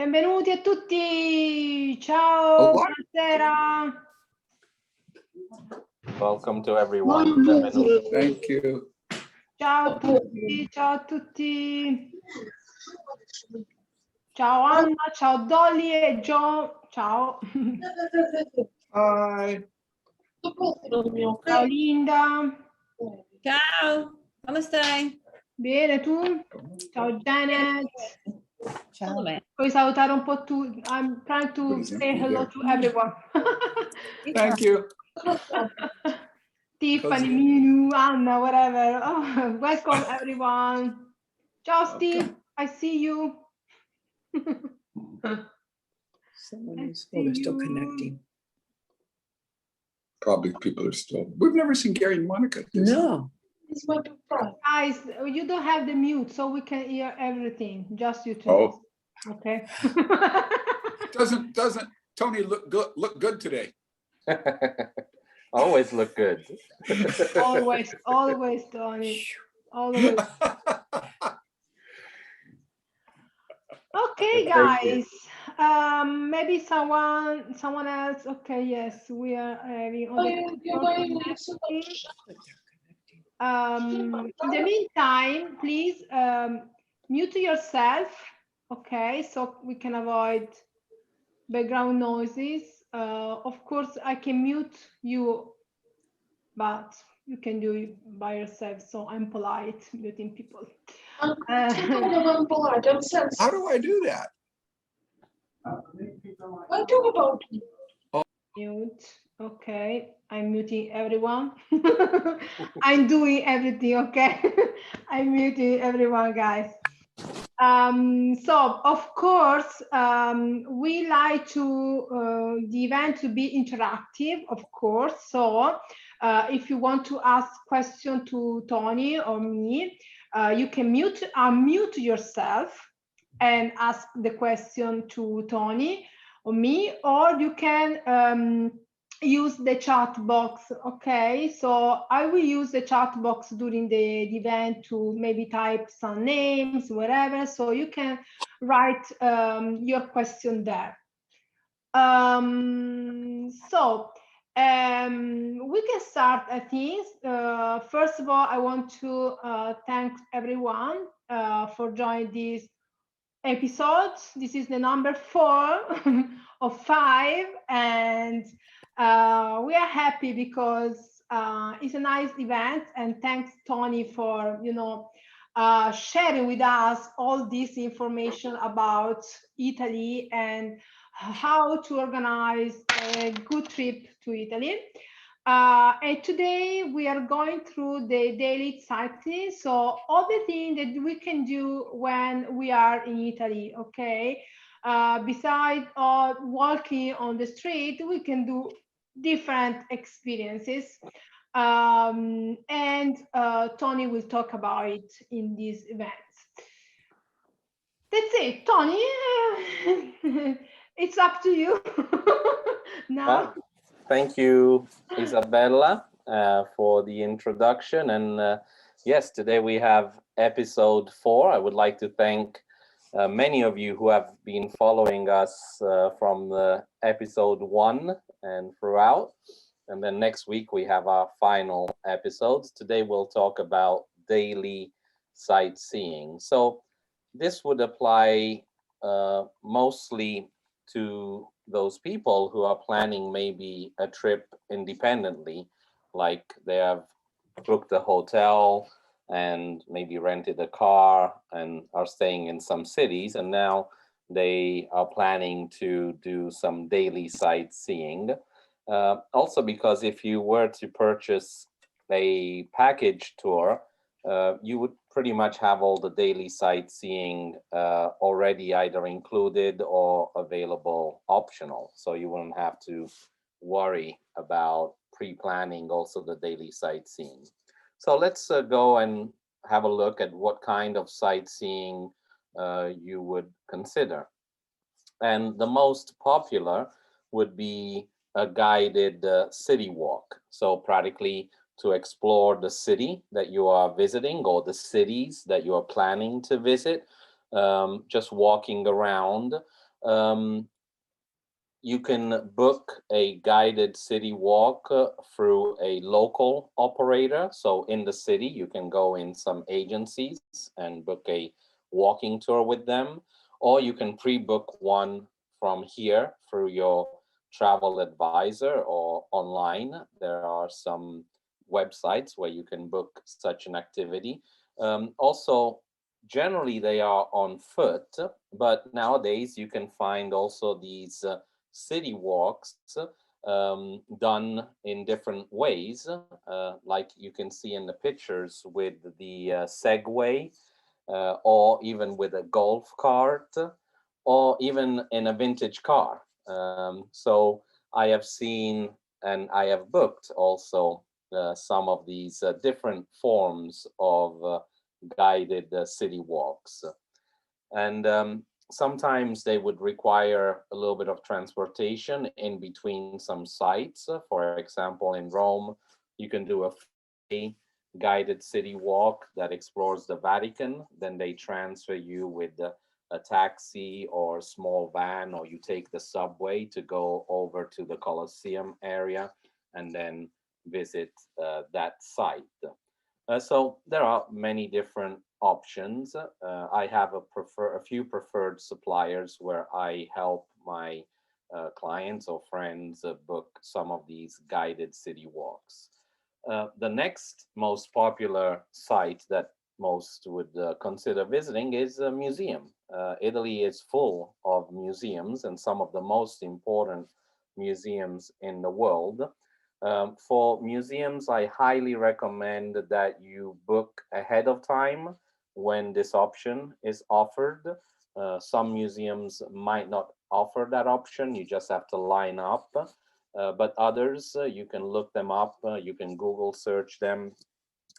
Benvenuti a tutti. Ciao, buonasera. Welcome to everyone. Benvenuti. Thank you. Ciao a tutti, ciao a tutti. Ciao Anna, ciao Dolly e Joe. Ciao. Hi. Ciao Linda. Ciao, come stai? Bene, tu? Ciao Janet. Ciao. Puoi salutare un po' tu. I'm trying to say hello to everyone. Thank you. Tiffany, Minu, Anna, whatever. Oh, welcome everyone. Ciao Steve, I see you. They're still connecting. Probably people are still. We've never seen Gary and Monica. No. Guys, you don't have the mute, so we can hear everything. Just you two. Oh. Okay. Doesn't Tony look good today? Always look good. Always, Tony. Always. Okay, guys. Maybe someone else. Okay, yes, we are having. In the meantime, please mute yourself. Okay, so we can avoid background noises. Of course, I can mute you, but you can do it by yourself. So I'm polite, muting people. How do I do that? Mute. Okay, I'm muting everyone. I'm doing everything. Okay, I'm muting everyone, guys. So of course, we like to the event to be interactive, of course. So if you want to ask question to Tony or me, you can unmute yourself and ask the question to Tony or me, or you can use the chat box. Okay, so I will use the chat box during the event to maybe type some names, whatever, so you can write your question there. We can start, I think. First of all, I want to thank everyone for joining this episode. This is the number 4 of 5, and we are happy because it's a nice event, and thanks Tony for sharing with us all this information about Italy and how to organize a good trip to Italy. And today we are going through the daily sightseeing, so all the things that we can do when we are in Italy. Okay, besides walking on the street, we can do different experiences, and Tony will talk about it in these events. That's it, Tony. It's up to you now. Thank you, Isabella, for the introduction. And yes, today we have episode 4. I would like to thank many of you who have been following us from the episode 1 and throughout. And then next week we have our final episodes. Today we'll talk about daily sightseeing. So this would apply mostly to those people who are planning maybe a trip independently, like they have booked a hotel and maybe rented a car and are staying in some cities, and now they are planning to do some daily sightseeing. Also because if you were to purchase a package tour, you would pretty much have all the daily sightseeing already either included or available optional. So you wouldn't have to worry about pre-planning also the daily sightseeing. So let's go and have a look at what kind of sightseeing you would consider. And the most popular would be a guided city walk. So practically to explore the city that you are visiting or the cities that you are planning to visit, just walking around You can book a guided city walk through a local operator. So in the city, you can go in some agencies and book a walking tour with them, or you can pre-book one from here through your travel advisor or online. There are some websites where you can book such an activity. Also, generally they are on foot, but nowadays you can find also these city walks done in different ways, like you can see in the pictures with the Segway, or even with a golf cart, or even in a vintage car. So I have seen and I have booked also some of these different forms of guided city walks. And sometimes they would require a little bit of transportation in between some sites. For example, in Rome, you can do a free guided city walk that explores the Vatican. Then they transfer you with a taxi or a small van, or you take the subway to go over to the Colosseum area and then visit that site. So there are many different options. I have a few preferred suppliers where I help my clients or friends book some of these guided city walks. The next most popular site that most would consider visiting is a museum. Italy is full of museums, and some of the most important museums in the world. For museums, I highly recommend that you book ahead of time when this option is offered. Some museums might not offer that option. You just have to line up. But others, you can look them up. You can Google search them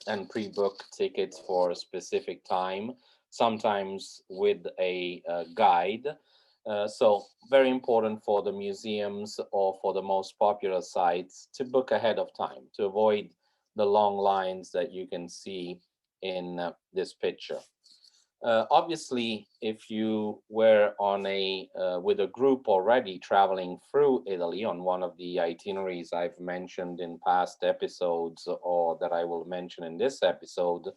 and pre-book tickets for a specific time, sometimes with a guide. So very important for the museums or for the most popular sites to book ahead of time to avoid the long lines that you can see in this picture. Obviously, if you were on with a group already traveling through Italy on one of the itineraries I've mentioned in past episodes, or that I will mention in this episode,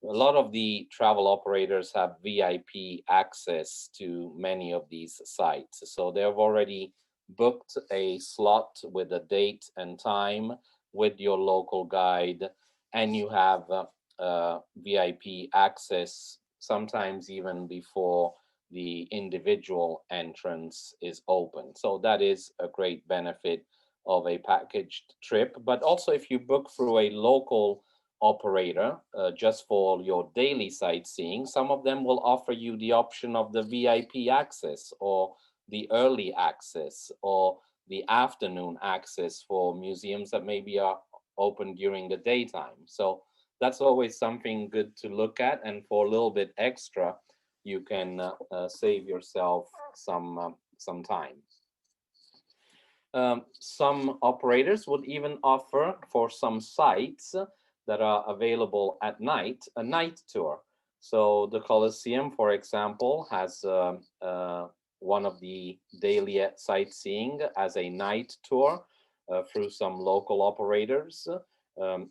a lot of the travel operators have VIP access to many of these sites. So they've already booked a slot with a date and time with your local guide, and you have VIP access sometimes even before the individual entrance is open. So that is a great benefit of a packaged trip. But also if you book through a local operator just for your daily sightseeing, some of them will offer you the option of the VIP access or the early access or the afternoon access for museums that maybe are open during the daytime. So that's always something good to look at, and for a little bit extra, you can save yourself some time. Some operators would even offer for some sites that are available at night a night tour. So the Colosseum, for example, has one of the daily sightseeing as a night tour through some local operators.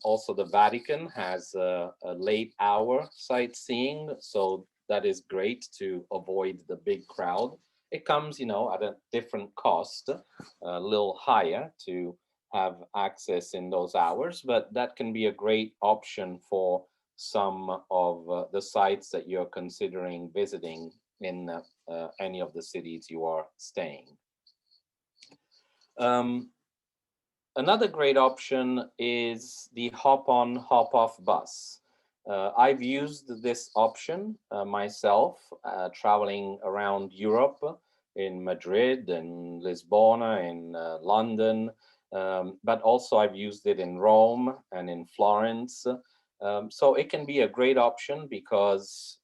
Also, the Vatican has a late hour sightseeing, so that is great to avoid the big crowd. It comes, at a different cost, a little higher to have access in those hours, but that can be a great option for some of the sites that you're considering visiting in any of the cities you are staying. Another great option is the hop-on, hop-off bus. I've used this option myself, traveling around Europe, in Madrid and Lisbon, in London, but also I've used it in Rome and in Florence. So it can be a great option because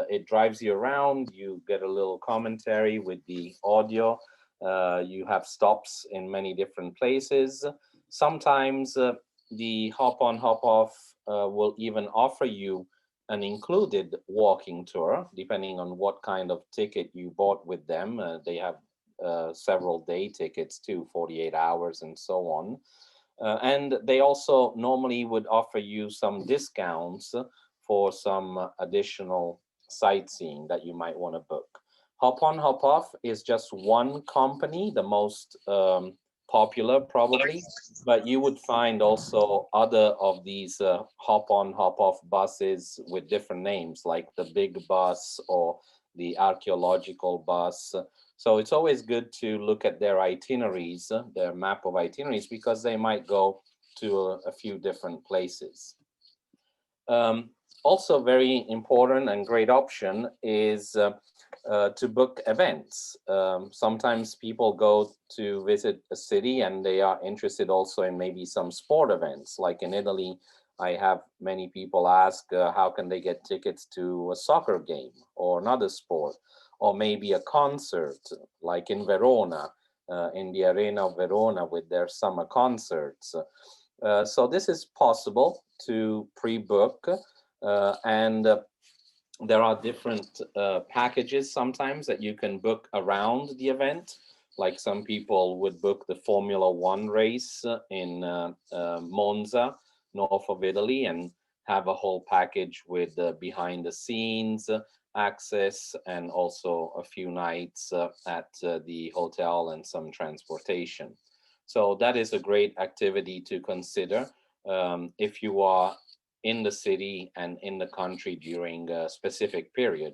it drives you around, you get a little commentary with the audio, you have stops in many different places. Sometimes the hop-on, hop-off will even offer you an included walking tour, depending on what kind of ticket you bought with them. They have several day tickets too, 48 hours and so on. And they also normally would offer you some discounts for some additional sightseeing that you might want to book. Hop on, hop off is just one company, the most popular probably, but you would find also other of these hop on, hop off buses with different names, like the big bus or the archaeological bus. So it's always good to look at their itineraries, their map of itineraries, because they might go to a few different places. Also very important and great option is to book events. Sometimes people go to visit a city and they are interested also in maybe some sport events. Like in Italy, I have many people ask how can they get tickets to a soccer game or another sport, or maybe a concert, like in Verona, in the Arena of Verona with their summer concerts. So this is possible to pre-book, and there are different packages sometimes that you can book around the event. Like some people would book the Formula One race in Monza, north of Italy, and have a whole package with behind the scenes access and also a few nights at the hotel and some transportation. So that is a great activity to consider if you are in the city and in the country during a specific period.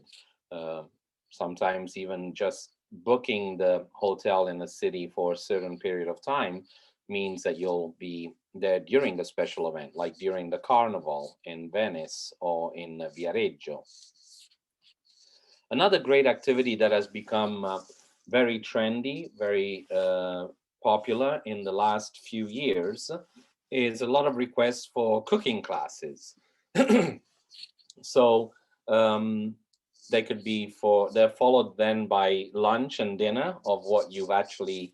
Sometimes even just booking the hotel in the city for a certain period of time means that you'll be there during a special event, like during the carnival in Venice or in Viareggio. Another great activity that has become very trendy, very popular in the last few years is a lot of requests for cooking classes. So they could be they're followed then by lunch and dinner of what you've actually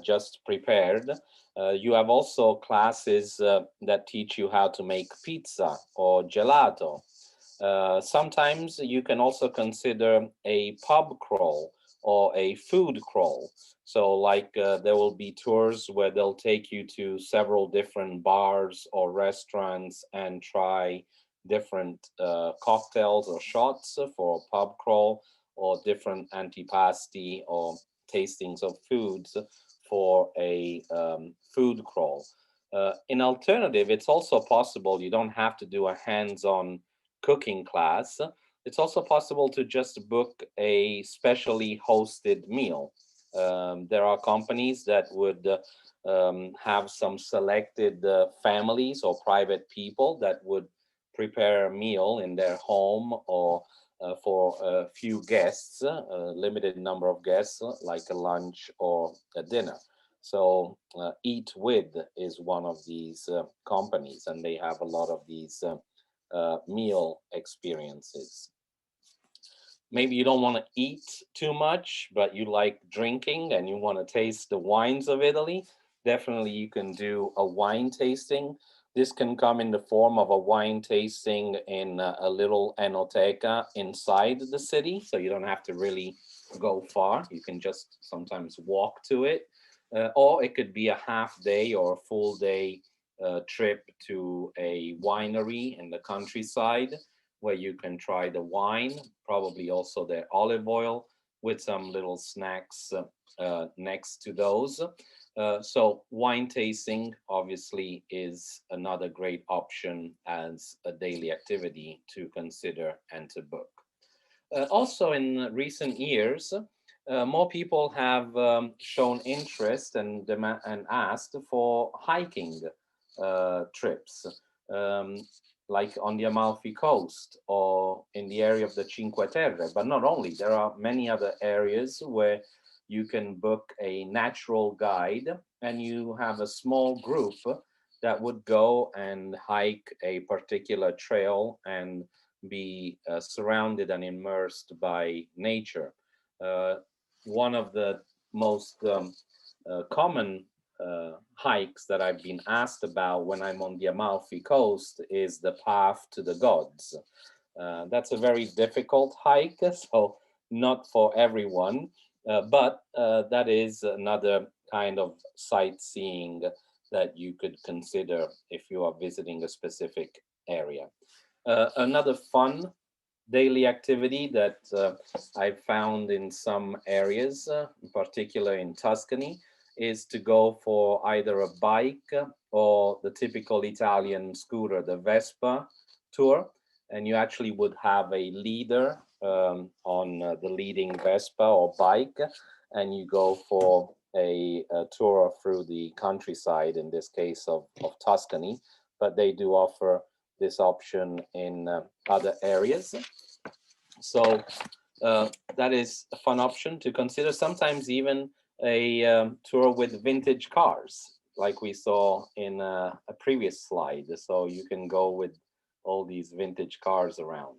just prepared. You have also classes that teach you how to make pizza or gelato. Sometimes you can also consider a pub crawl or a food crawl. So like there will be tours where they'll take you to several different bars or restaurants and try different cocktails or shots for a pub crawl, or different antipasti or tastings of foods for a food crawl. In alternative, it's also possible, you don't have to do a hands-on cooking class. It's also possible to just book a specially hosted meal. There are companies that would have some selected families or private people that would prepare a meal in their home or for a few guests, a limited number of guests, like a lunch or a dinner. So Eat With is one of these companies, and they have a lot of these meal experiences. Maybe you don't want to eat too much, but you like drinking and you want to taste the wines of Italy. Definitely you can do a wine tasting. This can come in the form of a wine tasting in a little enoteca inside the city. So you don't have to really go far. You can just sometimes walk to it. Or it could be a half day or a full day trip to a winery in the countryside, where you can try the wine, probably also their olive oil, with some little snacks next to those. So wine tasting obviously is another great option as a daily activity to consider and to book. Also in recent years, more people have shown interest and asked for hiking trips. Like on the Amalfi Coast or in the area of the Cinque Terre. But not only, there are many other areas where you can book a natural guide and you have a small group that would go and hike a particular trail and be surrounded and immersed by nature. One of the most common hikes that I've been asked about when I'm on the Amalfi Coast is the Path to the Gods. That's a very difficult hike, so not for everyone, but that is another kind of sightseeing that you could consider if you are visiting a specific area. Another fun daily activity that I found in some areas, in particular in Tuscany, is to go for either a bike or the typical Italian scooter, the Vespa tour. And you actually would have a leader on the leading Vespa or bike, and you go for a tour through the countryside, in this case of Tuscany, but they do offer this option in other areas. So that is a fun option to consider. Sometimes even a tour with vintage cars, like we saw in a previous slide. So you can go with all these vintage cars around.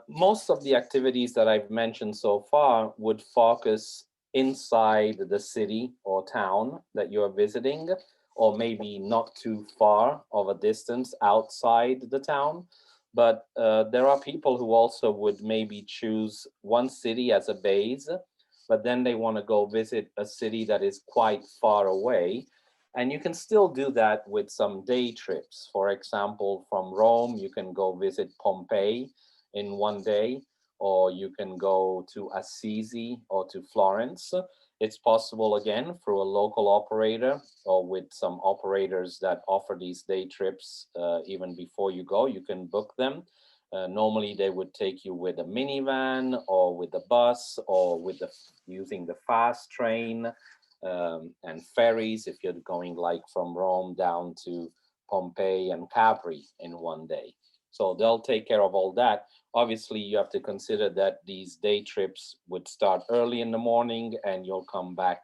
Most of the activities that I've mentioned so far would focus inside the city or town that you are visiting, or maybe not too far of a distance outside the town. But there are people who also would maybe choose one city as a base, but then they want to go visit a city that is quite far away. And you can still do that with some day trips. For example, from Rome, you can go visit Pompeii in one day, or you can go to Assisi or to Florence. It's possible, again, through a local operator or with some operators that offer these day trips even before you go. You can book them. Normally, they would take you with a minivan or with a bus or with using the fast train. And ferries if you're going like from Rome down to Pompeii and Capri in one day. So they'll take care of all that. Obviously, you have to consider that these day trips would start early in the morning and you'll come back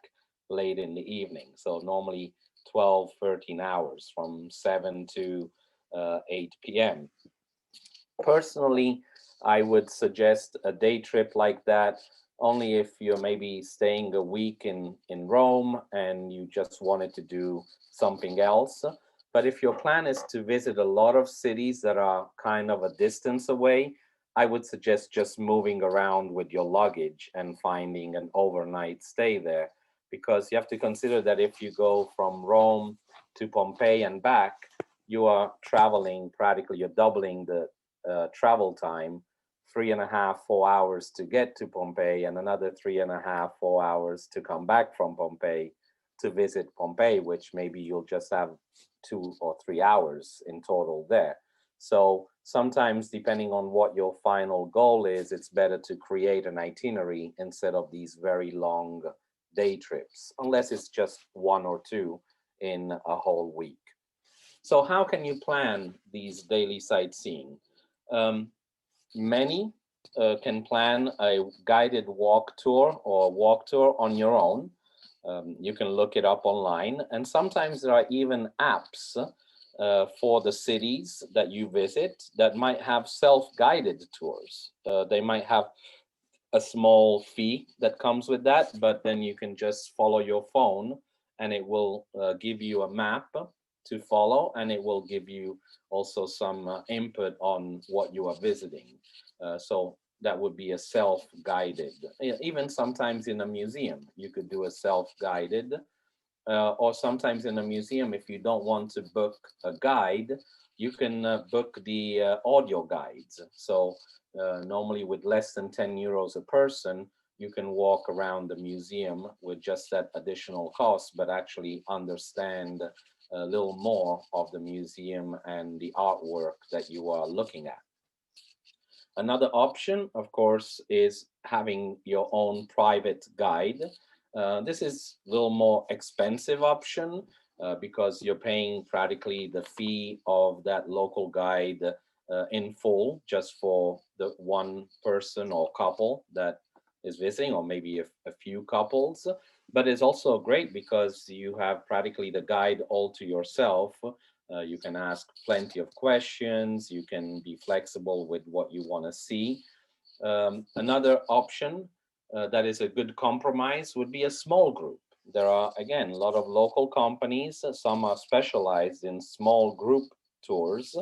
late in the evening. So normally 12, 13 hours from 7 to 8 p.m. Personally, I would suggest a day trip like that only if you're maybe staying a week in Rome and you just wanted to do something else. But if your plan is to visit a lot of cities that are kind of a distance away, I would suggest just moving around with your luggage and finding an overnight stay there. Because you have to consider that if you go from Rome to Pompeii and back, you are traveling practically, you're doubling the travel time. 3.5, 4 hours to get to Pompeii and another 3.5, 4 hours to come back from Pompeii to visit Pompeii, which maybe you'll just have 2 or 3 hours in total there. So sometimes, depending on what your final goal is, it's better to create an itinerary instead of these very long day trips, unless it's just 1 or 2 in a whole week. So how can you plan these daily sightseeing? Many can plan a guided walk tour or walk tour on your own. You can look it up online, and sometimes there are even apps for the cities that you visit that might have self-guided tours. They might have a small fee that comes with that, but then you can just follow your phone and it will give you a map to follow, and it will give you also some input on what you are visiting. So that would be a self-guided. Even sometimes in a museum, you could do a self-guided. Or sometimes in a museum, if you don't want to book a guide, you can book the audio guides. So normally with less than 10 euros a person, you can walk around the museum with just that additional cost, but actually understand a little more of the museum and the artwork that you are looking at. Another option, of course, is having your own private guide. This is a little more expensive option because you're paying practically the fee of that local guide in full, just for the one person or couple that is visiting, or maybe a few couples. But it's also great because you have practically the guide all to yourself. You can ask plenty of questions. You can be flexible with what you want to see. Another option that is a good compromise would be a small group. There are, again, a lot of local companies. Some are specialized in small group tours.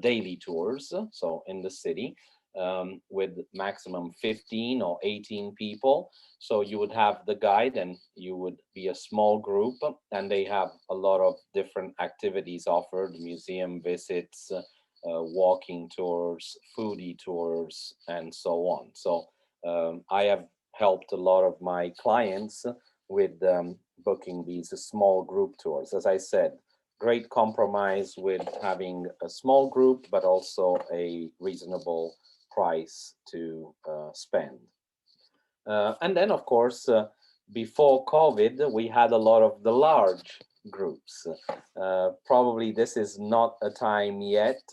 daily tours, so in the city, with maximum 15 or 18 people. So you would have the guide and you would be a small group, and they have a lot of different activities offered, museum visits, walking tours, foodie tours, and so on. So I have helped a lot of my clients with booking these small group tours. As I said, great compromise with having a small group, but also a reasonable price to spend. And then, of course, before COVID, we had a lot of the large groups. Probably this is not a time yet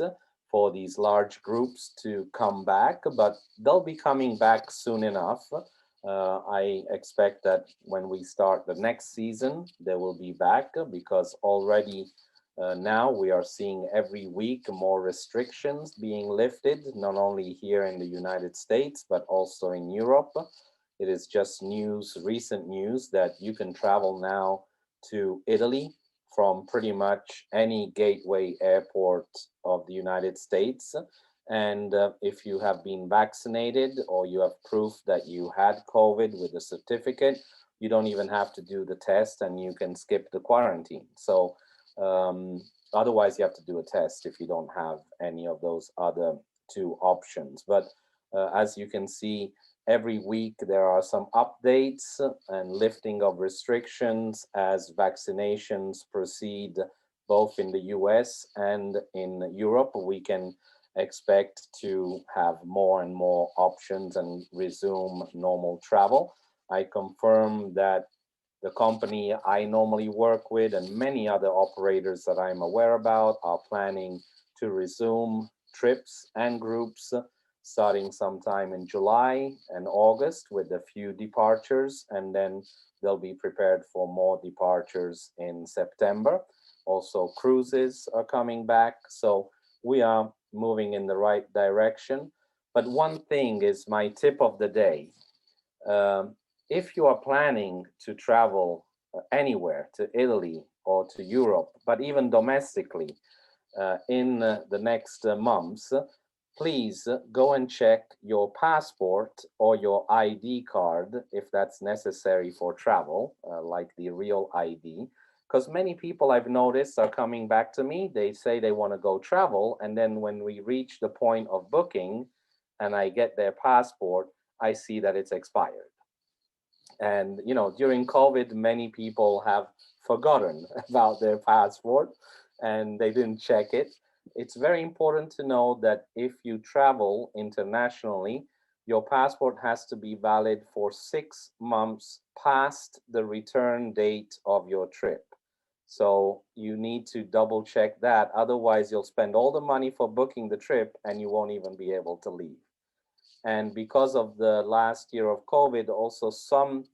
for these large groups to come back, but they'll be coming back soon enough. I expect that when we start the next season, they will be back, because already now we are seeing every week more restrictions being lifted, not only here in the United States, but also in Europe. It is just news, recent news, that you can travel now to Italy from pretty much any gateway airport of the United States. And if you have been vaccinated or you have proof that you had COVID with a certificate, you don't even have to do the test and you can skip the quarantine. So otherwise you have to do a test if you don't have any of those other two options. But as you can see, every week there are some updates and lifting of restrictions as vaccinations proceed both in the US and in Europe. We can expect to have more and more options and resume normal travel. I confirm that the company I normally work with and many other operators that I'm aware about are planning to resume trips and groups starting sometime in July and August with a few departures, and then they'll be prepared for more departures in September. Also, cruises are coming back, so we are moving in the right direction. But one thing is my tip of the day. If you are planning to travel anywhere, to Italy or to Europe, but even domestically in the next months, please go and check your passport or your ID card if that's necessary for travel, like the real ID. Because many people I've noticed are coming back to me. They say they want to go travel, and then when we reach the point of booking and I get their passport, I see that it's expired. And you know, during COVID, many people have forgotten about their passport and they didn't check it. It's very important to know that if you travel internationally, your passport has to be valid for 6 months past the return date of your trip. So you need to double check that. Otherwise, you'll spend all the money for booking the trip and you won't even be able to leave. And because of the last year of COVID, also some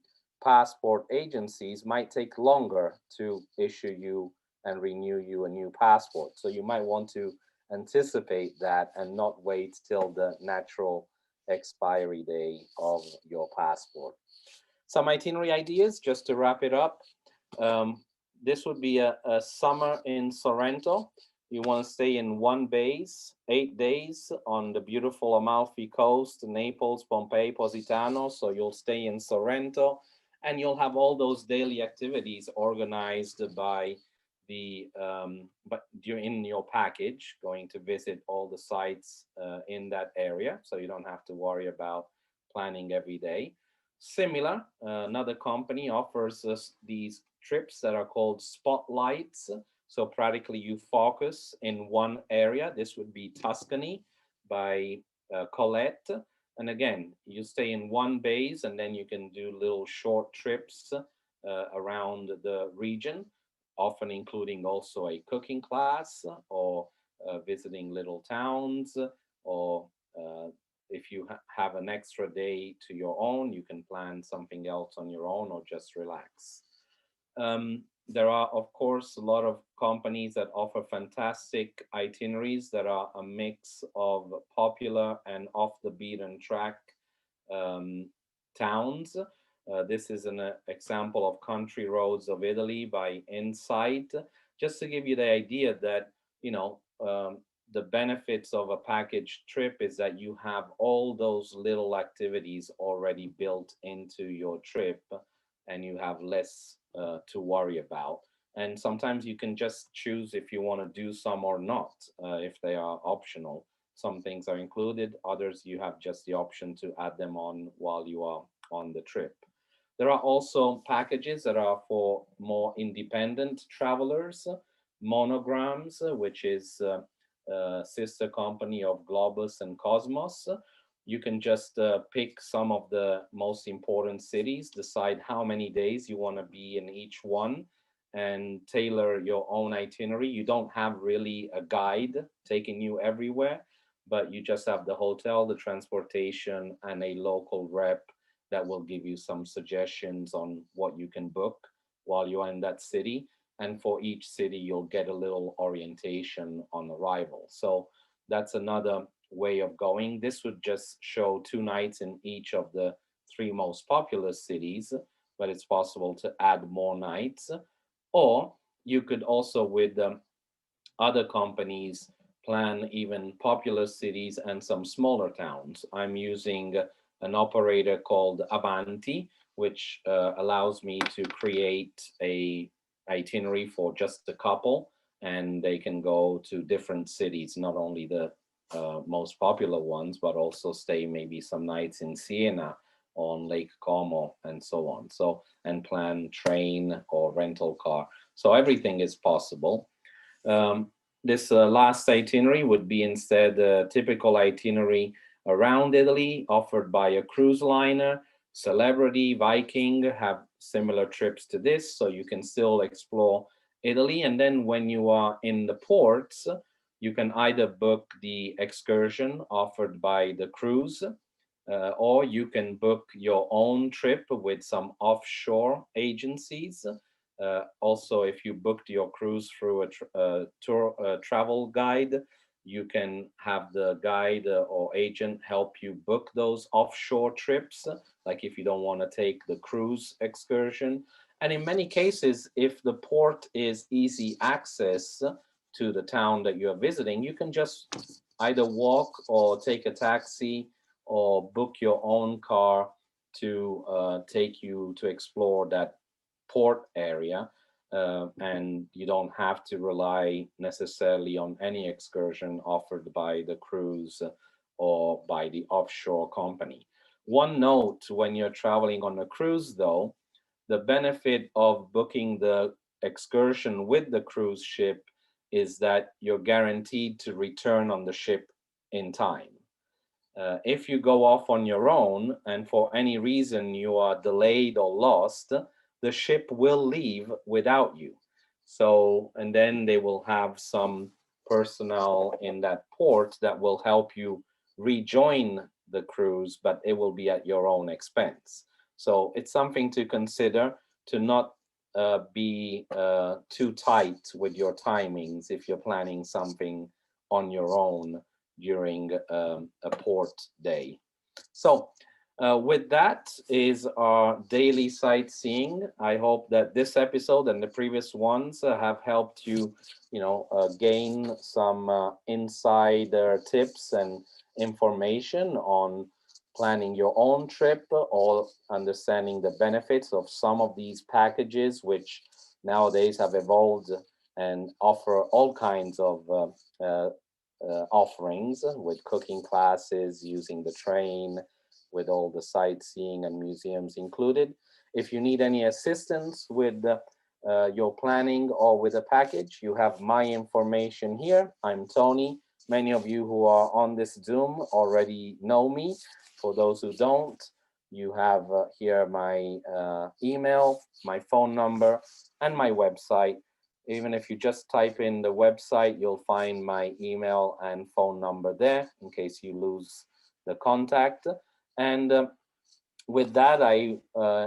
passport agencies might take longer to issue you and renew you a new passport. So you might want to anticipate that and not wait till the natural expiry day of your passport. Some itinerary ideas just to wrap it up. This would be a summer in Sorrento. You want to stay in one base, 8 days on the beautiful Amalfi Coast, Naples, Pompeii, Positano. So you'll stay in Sorrento and you'll have all those daily activities organized by the, in your package, going to visit all the sites in that area. So you don't have to worry about planning every day. Similar, another company offers us these trips that are called spotlights. So practically you focus in one area. This would be Tuscany by Colette. And again, you stay in one base and then you can do little short trips around the region, often including also a cooking class or visiting little towns, or if you have an extra day to your own, you can plan something else on your own or just relax. There are, of course, a lot of companies that offer fantastic itineraries that are a mix of popular and off the beaten track towns. This is an example of Country Roads of Italy by Insight, just to give you the idea that, you know, the benefits of a package trip is that you have all those little activities already built into your trip, and you have less to worry about. And sometimes you can just choose if you want to do some or not, if they are optional. Some things are included, others you have just the option to add them on while you are on the trip. There are also packages that are for more independent travelers. Monograms, which is sister company of Globus and Cosmos. You can just pick some of the most important cities, decide how many days you want to be in each one, and tailor your own itinerary. You don't have really a guide taking you everywhere, but you just have the hotel, the transportation, and a local rep that will give you some suggestions on what you can book while you're in that city. And for each city, you'll get a little orientation on arrival. So that's another way of going. This would just show 2 nights in each of the 3 most popular cities, but it's possible to add more nights. Or you could also, with other companies, plan even popular cities and some smaller towns. I'm using an operator called Avanti, which allows me to create a itinerary for just a couple, and they can go to different cities, not only the most popular ones, but also stay maybe some nights in Siena, on Lake Como, and so on. So, and plan train or rental car. So everything is possible. This last itinerary would be instead a typical itinerary around Italy offered by a cruise liner. Celebrity, Viking have similar trips to this, so you can still explore Italy. And then when you are in the ports, you can either book the excursion offered by the cruise, or you can book your own trip with some offshore agencies. Also, if you booked your cruise through a travel guide, you can have the guide or agent help you book those offshore trips, like if you don't want to take the cruise excursion. And in many cases, if the port is easy access to the town that you are visiting, you can just either walk or take a taxi or book your own car to take you to explore that port area. And you don't have to rely necessarily on any excursion offered by the cruise or by the offshore company. One note when you're traveling on a cruise, though, the benefit of booking the excursion with the cruise ship is that you're guaranteed to return on the ship in time. If you go off on your own and for any reason you are delayed or lost, the ship will leave without you. So, and then they will have some personnel in that port that will help you rejoin the cruise, but it will be at your own expense. So it's something to consider, to not be too tight with your timings if you're planning something on your own during a port day. So with that is our daily sightseeing. I hope that this episode and the previous ones have helped you, gain some insider tips and information on planning your own trip, or understanding the benefits of some of these packages, which nowadays have evolved and offer all kinds of offerings with cooking classes, using the train, with all the sightseeing and museums included. If you need any assistance with your planning or with a package, you have my information here. I'm Tony. Many of you who are on this Zoom already know me. For those who don't, you have here my email, my phone number, and my website. Even if you just type in the website, you'll find my email and phone number there in case you lose the contact. And with that, I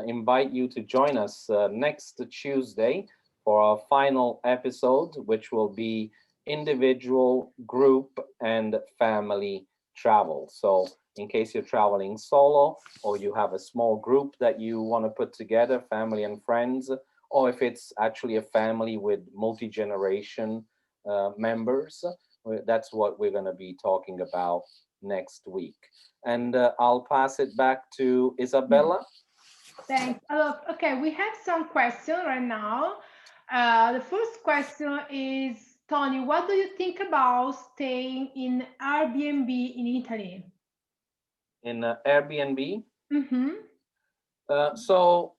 invite you to join us next Tuesday for our final episode, which will be individual, group, and family travel. So in case you're traveling solo, or you have a small group that you want to put together, family and friends, or if it's actually a family with multi-generation members, That's what we're going to be talking about next week. And I'll pass it back to Isabella. Thanks. Okay, we have some questions right now. The first question is, Tony, what do you think about staying in Airbnb in Italy? In Airbnb? Mm-hmm. So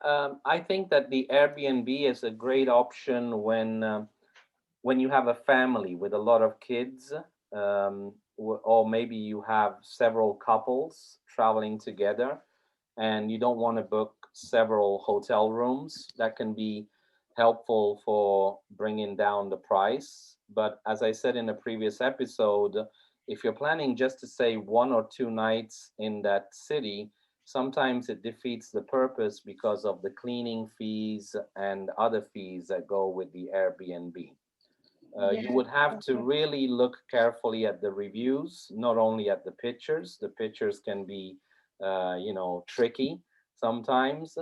I think that the Airbnb is a great option when you have a family with a lot of kids, or maybe you have several couples traveling together and you don't want to book several hotel rooms. That can be helpful for bringing down the price. But as I said in a previous episode, if you're planning just to stay 1 or 2 nights in that city, sometimes it defeats the purpose because of the cleaning fees and other fees that go with the Airbnb. You would have to really look carefully at the reviews, not only at the pictures. The pictures can be, tricky sometimes.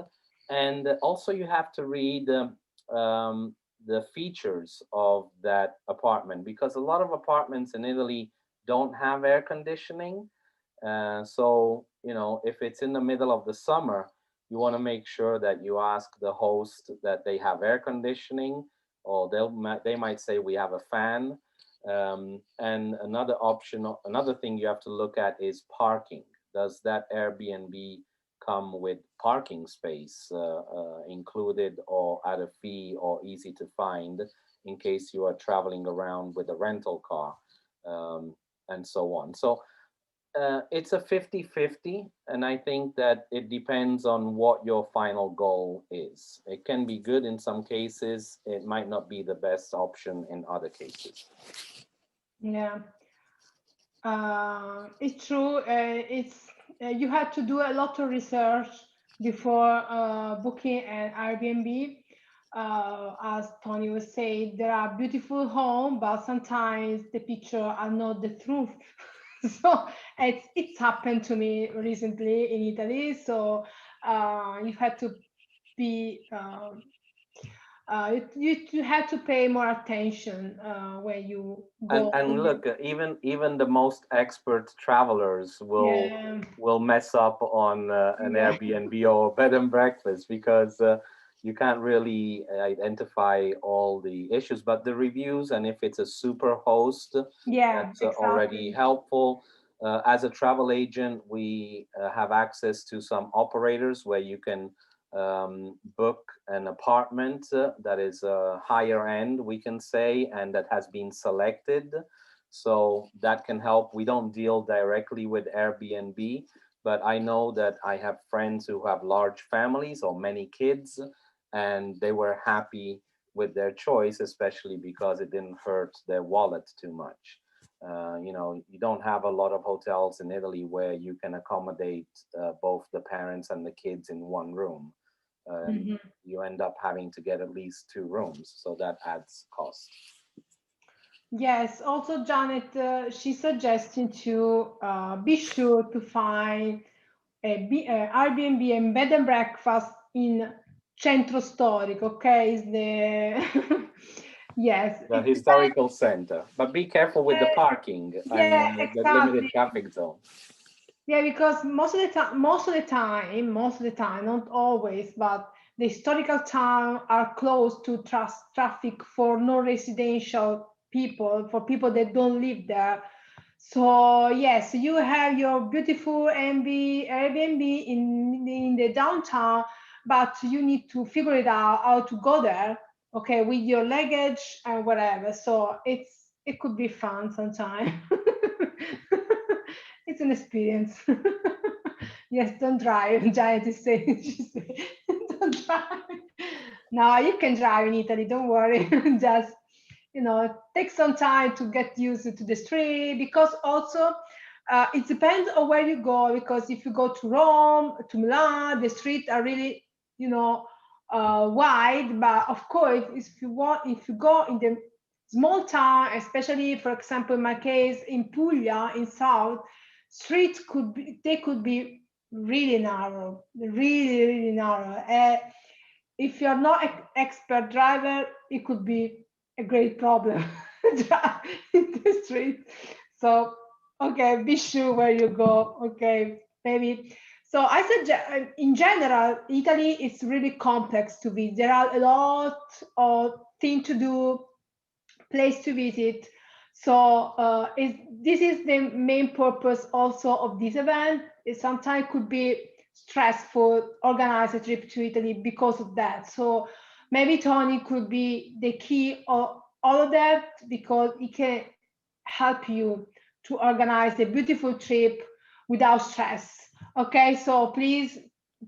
And also you have to read the features of that apartment, because a lot of apartments in Italy don't have air conditioning. So, if it's in the middle of the summer, you want to make sure that you ask the host that they have air conditioning, or they might say we have a fan. And another thing you have to look at is parking. Does that Airbnb come with parking space included, or at a fee, or easy to find in case you are traveling around with a rental car, and so on. So it's a 50-50, and I think that it depends on what your final goal is. It can be good in some cases. It might not be the best option in other cases. Yeah, it's true. You have to do a lot of research before booking an Airbnb. As Tony was saying, there are beautiful homes, but sometimes the pictures are not the truth. So it's happened to me recently in Italy. So you have to be you have to pay more attention when you go. And look, even the most expert travelers will mess up on an Airbnb or bed and breakfast, because you can't really identify all the issues. But the reviews, and if it's a super host, that's already helpful. As a travel agent, we have access to some operators where you can book an apartment that is higher end, we can say, and that has been selected. So that can help. We don't deal directly with Airbnb, but I know that I have friends who have large families or many kids, and they were happy with their choice, especially because it didn't hurt their wallet too much. You don't have a lot of hotels in Italy where you can accommodate both the parents and the kids in one room. You end up having to get at least 2 rooms, so that adds cost. Yes, also Janet, she's suggesting to be sure to find a Airbnb and bed and breakfast in Centro Storico, okay? Is the yes, the historical center, but be careful with the parking and the limited traffic zone. Yeah, because most of the time, not always, but the historical town are closed to traffic for non-residential people, for people that don't live there. So yes, you have your beautiful Airbnb in the downtown, but you need to figure it out how to go there, okay, with your luggage and whatever. So it could be fun sometimes. It's an experience. Yes, don't drive. Giant is saying, don't drive. No, you can drive in Italy. Don't worry. Just take some time to get used to the street, because also it depends on where you go. Because if you go to Rome, to Milan, the streets are really wide. But of course, if you go in the small town, especially for example in my case in Puglia in south, streets could be really narrow, really narrow. If you're not an expert driver, it could be a great problem. in the street. So, okay, be sure where you go. Okay, maybe. So I suggest, in general, Italy is really complex to visit. There are a lot of things to do, place to visit. So this is the main purpose also of this event. It sometimes could be stressful organize a trip to Italy because of that. So maybe Tony could be the key of all of that because he can help you to organize a beautiful trip without stress. Okay, so please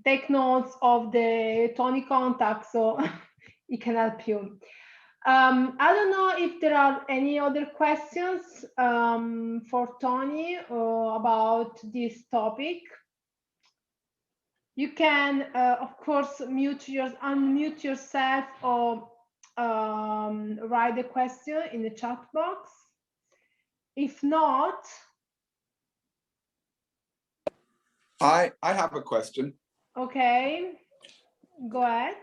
take notes of the Tony contact so he can help you. I don't know if there are any other questions for Tony about this topic. You can, of course, unmute yourself or write the question in the chat box. If not, I have a question. okay, go ahead.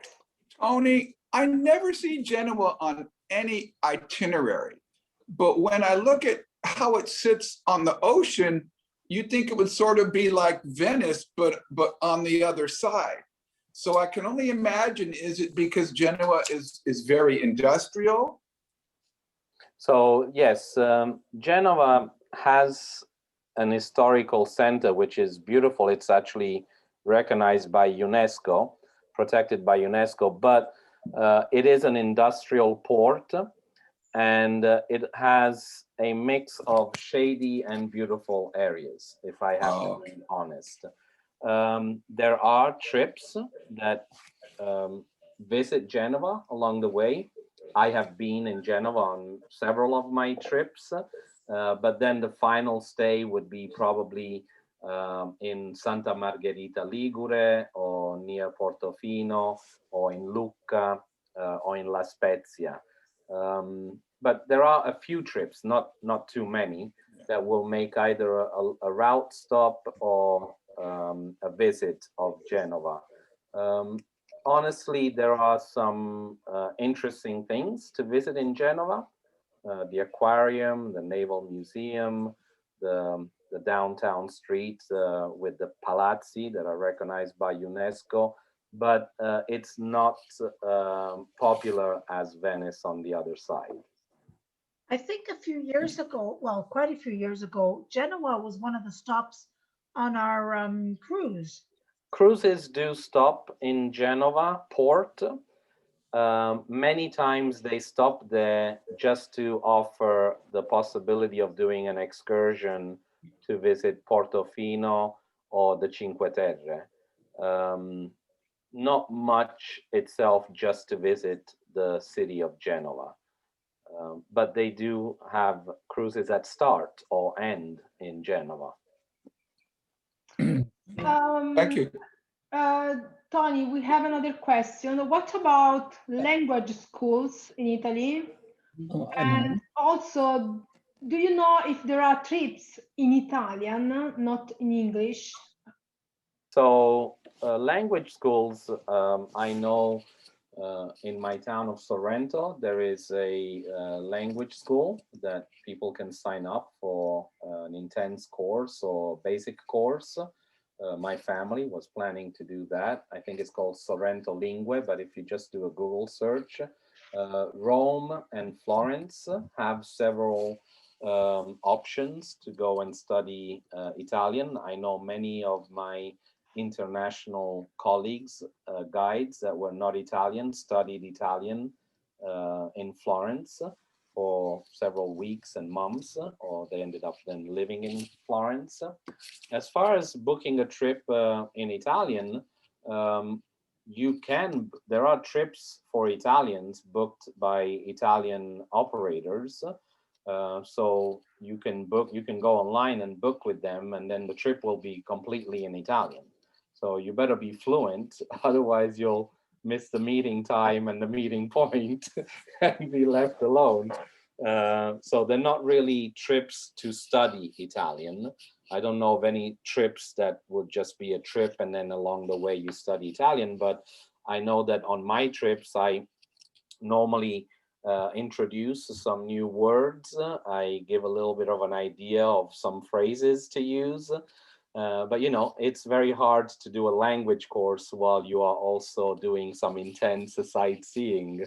Tony, I never see Genoa on any itinerary, but when I look at how it sits on the ocean, you think it would sort of be like Venice, but on the other side. So I can only imagine, is it because Genoa is very industrial? So yes, Genova has an historical center, which is beautiful. It's actually recognized by UNESCO, protected by UNESCO, but it is an industrial port, and it has a mix of shady and beautiful areas, if I have to be honest. There are trips that visit Genova along the way. I have been in Genova on several of my trips, but then the final stay would be probably in Santa Margherita Ligure or near Portofino or in Lucca or in La Spezia. But there are a few trips, not too many, that will make either a route stop or a visit of Genova. Honestly, there are some interesting things to visit in Genova. The aquarium, the Naval Museum, the downtown streets with the palazzi that are recognized by UNESCO, but it's not popular as Venice on the other side. I think a few years ago, well, quite a few years ago, Genoa was one of the stops on our cruise. Cruises do stop in Genova port. Many times they stop there just to offer the possibility of doing an excursion to visit Portofino or the Cinque Terre. Not much itself just to visit the city of Genova. But they do have cruises that start or end in Genova. Thank you. Tony, we have another question. What about language schools in Italy? And also, do you know if there are trips in Italian, not in English? So language schools, I know in my town of Sorrento, there is a language school that people can sign up for an intense course or basic course. My family was planning to do that. I think it's called Sorrento Lingue, but if you just do a Google search, Rome and Florence have several options to go and study Italian. I know many of my international colleagues, guides that were not Italian, studied Italian in Florence for several weeks and months, or they ended up then living in Florence. As far as booking a trip in Italian, there are trips for Italians booked by Italian operators. So you can go online and book with them, and then the trip will be completely in Italian. So you better be fluent, otherwise you'll miss the meeting time and the meeting point and be left alone. So they're not really trips to study Italian. I don't know of any trips that would just be a trip and then along the way you study Italian, but I know that on my trips, I normally introduce some new words. I give a little bit of an idea of some phrases to use. But you know, it's very hard to do a language course while you are also doing some intense sightseeing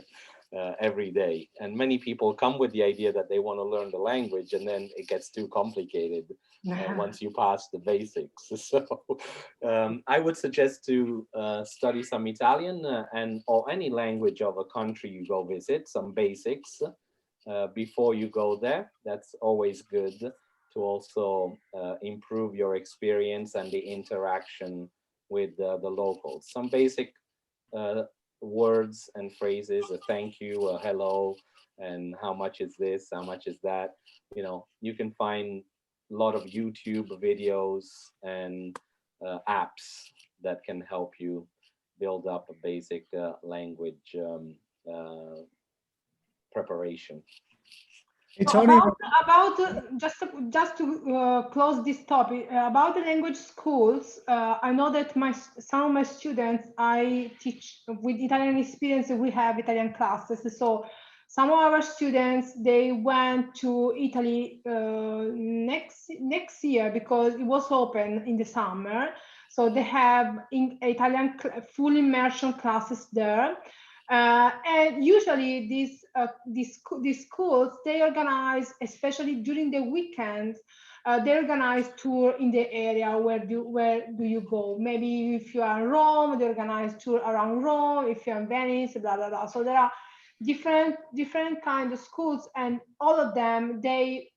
every day. And many people come with the idea that they want to learn the language, and then it gets too complicated once you pass the basics. So I would suggest to study some Italian or any language of a country you go visit, some basics before you go there. That's always good to also improve your experience and the interaction with the locals. Some basic words and phrases, a thank you, a hello, and how much is this, how much is that. You know, you can find a lot of YouTube videos and apps that can help you build up a basic language preparation. Hey, Tony. About just to close this topic about the language schools, I know that some of my students I teach with Italian experience. We have Italian classes, so some of our students they went to Italy next year because it was open in the summer. So they have Italian full immersion classes there. And usually these schools, they organize, especially during the weekends, they organize tour in the area. Where do you go? Maybe if you are in Rome, they organize tour around Rome. If you're in Venice, blah blah blah. So there are different kind of schools, and all of them they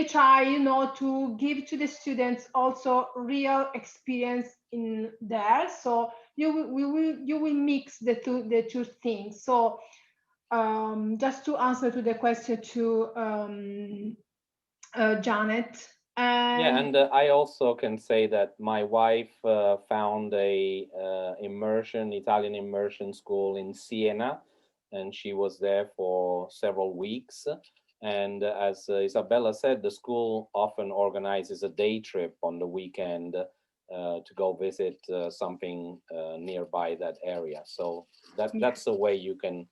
try, you know, to give to the students also real experience in there. So you will mix the two things. So just to answer to the question to Janet. And I also can say that my wife found a Italian immersion school in Siena, and she was there for several weeks. And as Isabella said, the school often organizes a day trip on the weekend to go visit something nearby that area. So that's a way you can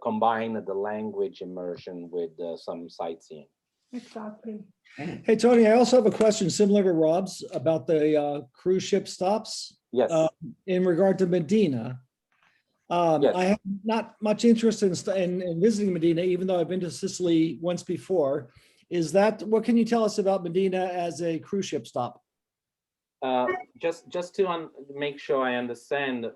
combine the language immersion with some sightseeing. Exactly. Hey, Tony, I also have a question similar to Rob's about the cruise ship stops. Yes. In regard to Medina. Yes. I have not much interest in visiting Medina, even though I've been to Sicily once before. What can you tell us about Medina as a cruise ship stop? Just to make sure I understand,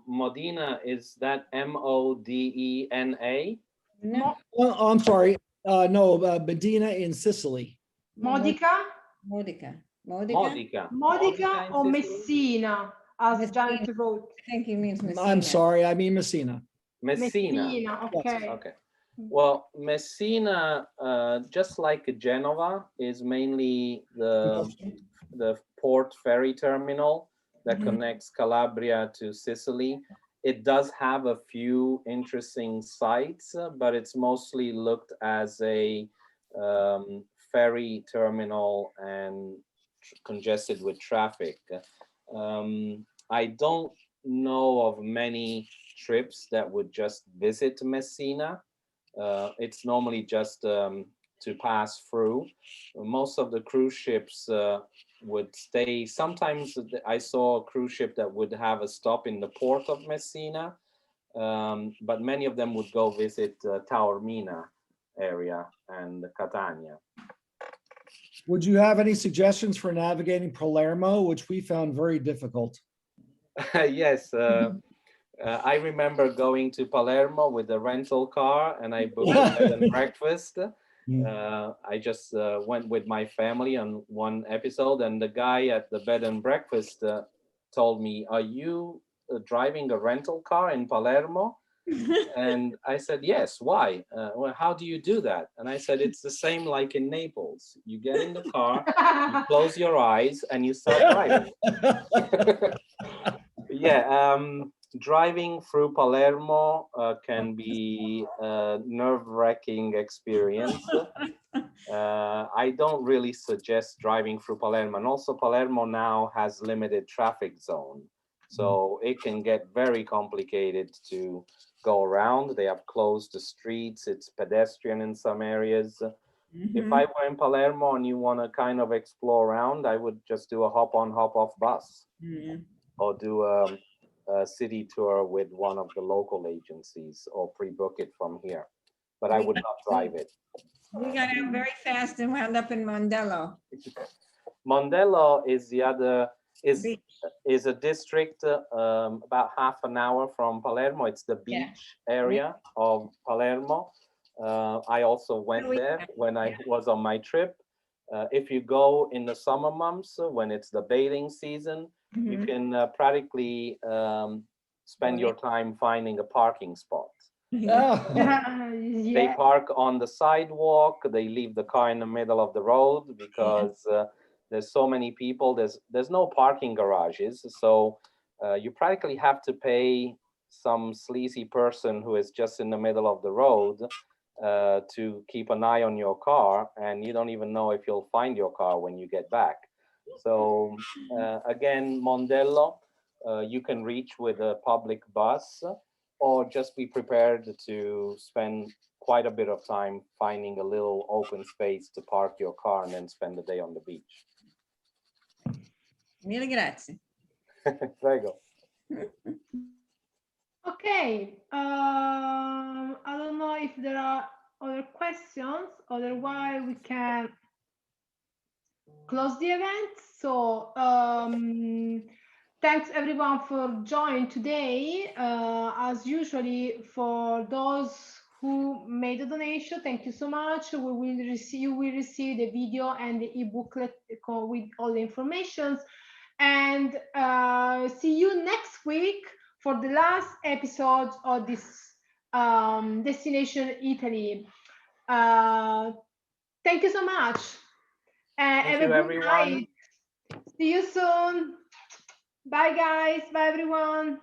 Modena, is that M-O-D-E-N-A? No, Oh, I'm sorry. No, Medina in Sicily. Modica Modica. Modica. Modica or in Sicily? Messina, as Janet wrote. I think he means Messina. I'm sorry, I mean Messina. Messina. Okay. Okay. Well, Messina, just like Genova, is mainly the port ferry terminal that connects Calabria to Sicily. It does have a few interesting sites, but it's mostly looked as a ferry terminal and congested with traffic. I don't know of many trips that would just visit Messina. It's normally just to pass through. Most of the cruise ships would stay. Sometimes I saw a cruise ship that would have a stop in the port of Messina, but many of them would go visit Taormina area and Catania. Would you have any suggestions for navigating Palermo, which we found very difficult? Yes. I remember going to Palermo with a rental car, and I booked a bed and breakfast. I just went with my family on one episode, and the guy at the bed and breakfast told me, "Are you driving a rental car in Palermo?" And I said, "Yes." "Why?" "Well, how do you do that?" And I said, "It's the same like in Naples. You get in the car, you close your eyes, and you start driving." Yeah. Driving through Palermo can be a nerve-wracking experience. I don't really suggest driving through Palermo. And also Palermo now has limited traffic zone. So it can get very complicated to go around. They have closed the streets. It's pedestrian in some areas. If I were in Palermo and you want to kind of explore around, I would just do a hop-on, hop-off bus or do a city tour with one of the local agencies or pre-book it from here. But I would not drive it. We got out very fast and wound up in Mondello. Mondello is the other, Beach. is a district about half an hour from Palermo. It's the beach area of Palermo. I also went there when I was on my trip. If you go in the summer months, when it's the bathing season, you can practically spend your time finding a parking spot. They park on the sidewalk. They leave the car in the middle of the road because there's so many people. There's no parking garages, so you practically have to pay some sleazy person who is just in the middle of the road to keep an eye on your car, and you don't even know if you'll find your car when you get back. So again, Mondello, you can reach with a public bus, or just be prepared to spend quite a bit of time finding a little open space to park your car and then spend the day on the beach. Mille grazie. Prego. Okay, I don't know if there are other questions, otherwise we can close the event. So thanks everyone for joining today. As usually, for those who made a donation, thank you so much. You will receive the video and the e-booklet with all the information. And see you next week for the last episode of this Destination Italy. Thank you so much. Have a good night. See you soon. Bye guys. Bye everyone.